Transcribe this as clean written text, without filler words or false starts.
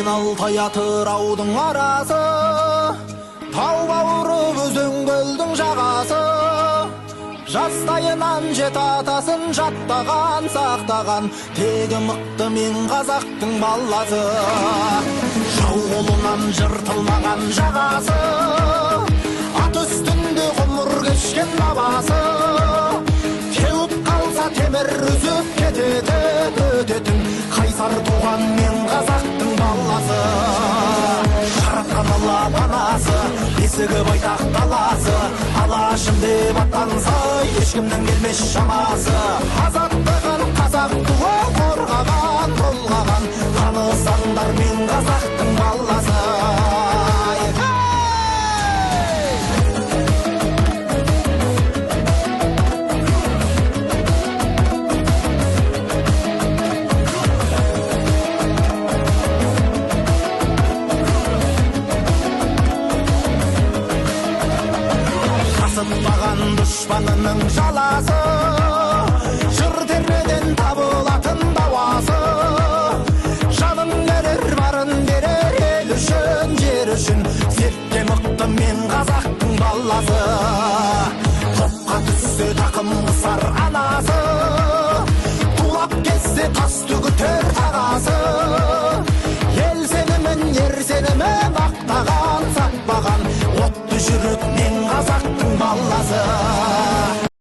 Алтай Атыраудың арасы, тау бауыры өзен көлдің жағасы. Жастайынан жет атасын жаттаған, сақтаған, тегі мықты мен қазақтың баласы. Жау қолынан жыртылмаған жағасы, ат үстінде ғұмыр кешкен бабасы. Теуіп қалса темір үзіп өтетін, қайсар туған мен қазақтың баласы. Жаратқан Алла панасы, есігі байтақ даласы, алашым деп аттанса ешкімнің келмес шамасы. Азаттығын қазақ туы қорғаған, толғаған, танысаңдар мен қазақтың баласы. Қасытпаған дұшпанының жаласы, жыр термеден табылатын дауасы. Жанын берер, барын берер, ел үшін, жер үшін, зерттен мықты мен қазақтың баласы. Топқа түссе тақым қысар анасы, тулап кетсе тас төгітер тағасы. Ел сенімін, ер сенімін ақтаған, сатпаған, отты жүрек мен қазақтың баласы.